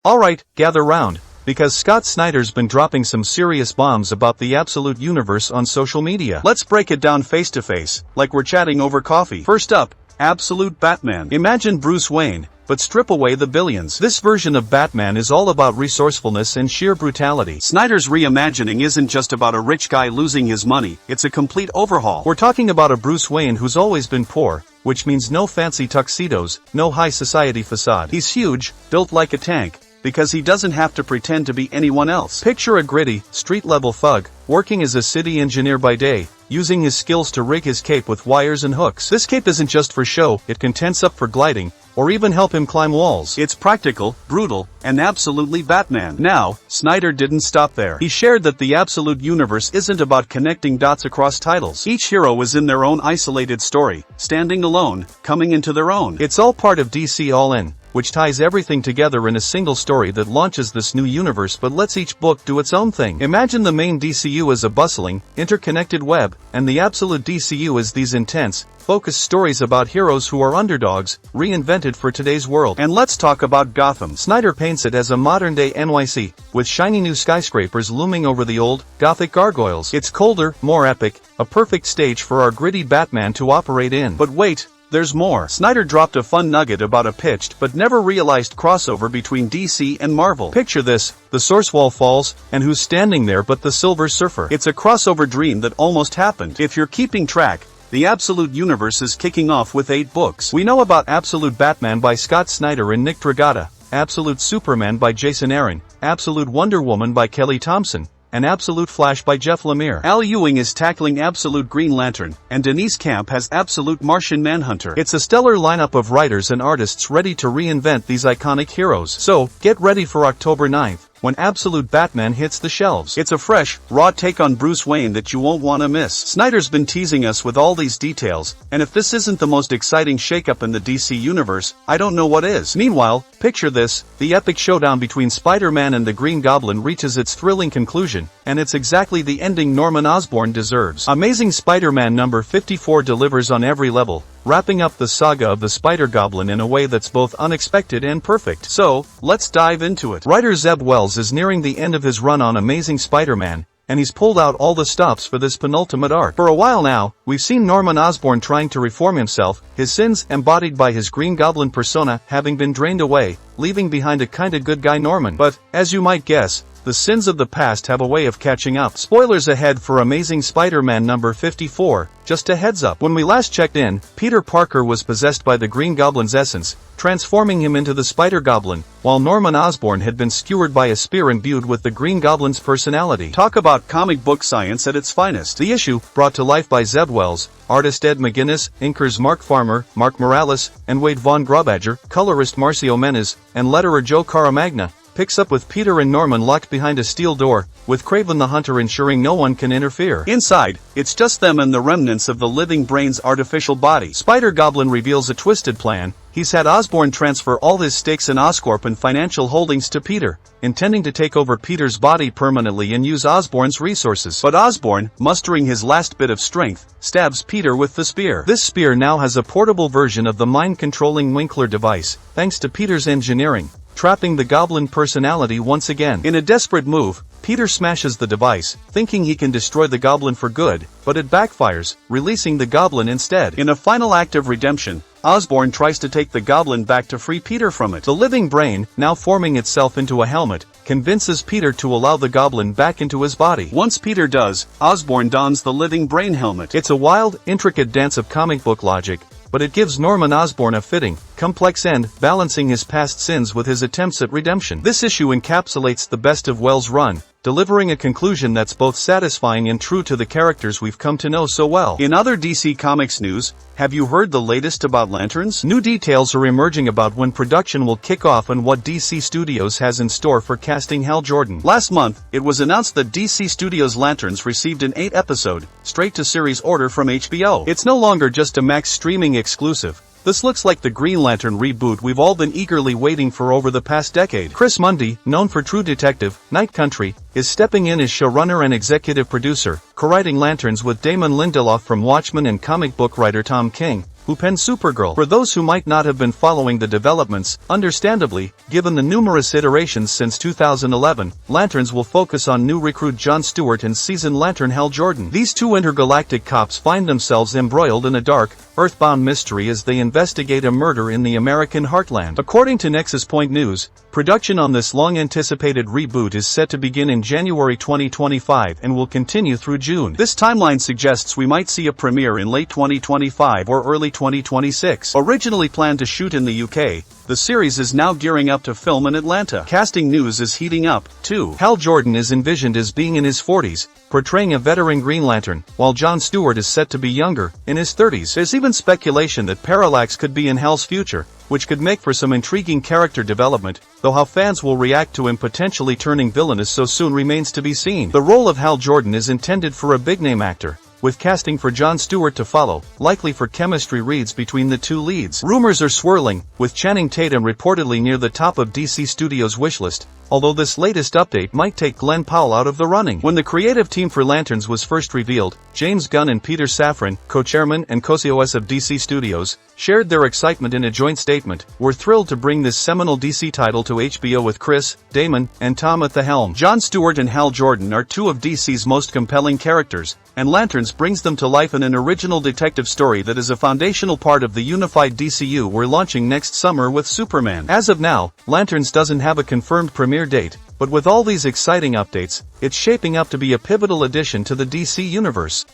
Alright, gather round, because Scott Snyder's been dropping some serious bombs about the Absolute Universe on social media. Let's break it down face to face, like we're chatting over coffee. First up, Absolute Batman. Imagine Bruce Wayne, but strip away the billions. This version of Batman is all about resourcefulness and sheer brutality. Snyder's reimagining isn't just about a rich guy losing his money, it's a complete overhaul. We're talking about a Bruce Wayne who's always been poor, which means no fancy tuxedos, no high society facade. He's huge, built like a tank, because he doesn't have to pretend to be anyone else. Picture a gritty, street-level thug, working as a city engineer by day, using his skills to rig his cape with wires and hooks. This cape isn't just for show, it can tense up for gliding, or even help him climb walls. It's practical, brutal, and absolutely Batman. Now, Snyder didn't stop there. He shared that the Absolute Universe isn't about connecting dots across titles. Each hero is in their own isolated story, standing alone, coming into their own. It's all part of DC All-In, which ties everything together in a single story that launches this new universe but lets each book do its own thing. Imagine the main DCU as a bustling, interconnected web, and the Absolute DCU as these intense, focused stories about heroes who are underdogs, reinvented for today's world. And let's talk about Gotham. Snyder paints it as a modern-day NYC, with shiny new skyscrapers looming over the old, gothic gargoyles. It's colder, more epic, a perfect stage for our gritty Batman to operate in. But wait, there's more. Snyder dropped a fun nugget about a pitched but never realized crossover between DC and Marvel. Picture this, the Source Wall falls, and who's standing there but the Silver Surfer? It's a crossover dream that almost happened. If you're keeping track, the Absolute Universe is kicking off with 8 books. We know about Absolute Batman by Scott Snyder and Nick Dragotta, Absolute Superman by Jason Aaron, Absolute Wonder Woman by Kelly Thompson, and Absolute Flash by Jeff Lemire. Al Ewing is tackling Absolute Green Lantern, and Denise Camp has Absolute Martian Manhunter. It's a stellar lineup of writers and artists ready to reinvent these iconic heroes. So, get ready for October 9th, when Absolute Batman hits the shelves. It's a fresh, raw take on Bruce Wayne that you won't want to miss. Snyder's been teasing us with all these details, and if this isn't the most exciting shakeup in the DC universe, I don't know what is. Meanwhile, picture this, the epic showdown between Spider-Man and the Green Goblin reaches its thrilling conclusion, and it's exactly the ending Norman Osborn deserves. Amazing Spider-Man number 54 delivers on every level, wrapping up the saga of the Spider-Goblin in a way that's both unexpected and perfect. So, let's dive into it. Writer Zeb Wells is nearing the end of his run on Amazing Spider-Man, and he's pulled out all the stops for this penultimate arc. For a while now, we've seen Norman Osborn trying to reform himself, his sins embodied by his Green Goblin persona having been drained away, leaving behind a kinda good guy Norman. But, as you might guess, the sins of the past have a way of catching up. Spoilers ahead for Amazing Spider-Man number 54, just a heads up. When we last checked in, Peter Parker was possessed by the Green Goblin's essence, transforming him into the Spider-Goblin, while Norman Osborn had been skewered by a spear imbued with the Green Goblin's personality. Talk about comic book science at its finest. The issue, brought to life by Zeb Wells, artist Ed McGuinness, inkers Mark Farmer, Mark Morales, and Wade Von Graubadger, colorist Marcio Menes, and letterer Joe Caramagna, picks up with Peter and Norman locked behind a steel door, with Kraven the Hunter ensuring no one can interfere. Inside, it's just them and the remnants of the living brain's artificial body. Spider-Goblin reveals a twisted plan. He's had Osborn transfer all his stakes in Oscorp and financial holdings to Peter, intending to take over Peter's body permanently and use Osborn's resources. But Osborn, mustering his last bit of strength, stabs Peter with the spear. This spear now has a portable version of the mind-controlling Winkler device, thanks to Peter's engineering, trapping the Goblin personality once again. In a desperate move, Peter smashes the device, thinking he can destroy the Goblin for good, but it backfires, releasing the Goblin instead. In a final act of redemption, Osborn tries to take the Goblin back to free Peter from it. The living brain, now forming itself into a helmet, convinces Peter to allow the Goblin back into his body. Once Peter does, Osborn dons the living brain helmet. It's a wild, intricate dance of comic book logic, but it gives Norman Osborn a fitting, complex end, balancing his past sins with his attempts at redemption. This issue encapsulates the best of Wells' run, delivering a conclusion that's both satisfying and true to the characters we've come to know so well. In other DC Comics news, have you heard the latest about Lanterns? New details are emerging about when production will kick off and what DC Studios has in store for casting Hal Jordan. Last month, it was announced that DC Studios' Lanterns received an 8-episode, straight-to-series order from HBO. It's no longer just a Max streaming exclusive. This looks like the Green Lantern reboot we've all been eagerly waiting for over the past decade. Chris Mundy, known for True Detective, Night Country, is stepping in as showrunner and executive producer, co-writing Lanterns with Damon Lindelof from Watchmen and comic book writer Tom King, who penned Supergirl. For those who might not have been following the developments, understandably, given the numerous iterations since 2011, Lanterns will focus on new recruit Jon Stewart and seasoned Lantern Hal Jordan. These two intergalactic cops find themselves embroiled in a dark, earthbound mystery as they investigate a murder in the American heartland. According to Nexus Point News, production on this long-anticipated reboot is set to begin in January 2025 and will continue through June. This timeline suggests we might see a premiere in late 2025 or early 2026. Originally planned to shoot in the UK, the series is now gearing up to film in Atlanta. Casting news is heating up, too. Hal Jordan is envisioned as being in his 40s, portraying a veteran Green Lantern, while Jon Stewart is set to be younger, in his 30s. There's even speculation that Parallax could be in Hal's future, which could make for some intriguing character development, though how fans will react to him potentially turning villainous so soon remains to be seen. The role of Hal Jordan is intended for a big-name actor, with casting for Jon Stewart to follow, likely for chemistry reads between the two leads. Rumors are swirling, with Channing Tatum reportedly near the top of DC Studios' wishlist, although this latest update might take Glenn Powell out of the running. When the creative team for Lanterns was first revealed, James Gunn and Peter Safran, co-chairman and co-COS of DC Studios, shared their excitement in a joint statement. "We're thrilled to bring this seminal DC title to HBO with Chris, Damon, and Tom at the helm." Jon Stewart and Hal Jordan are two of DC's most compelling characters, and Lanterns brings them to life in an original detective story that is a foundational part of the unified DCU we're launching next summer with Superman. As of now, Lanterns doesn't have a confirmed premiere date, but with all these exciting updates, it's shaping up to be a pivotal addition to the DC universe.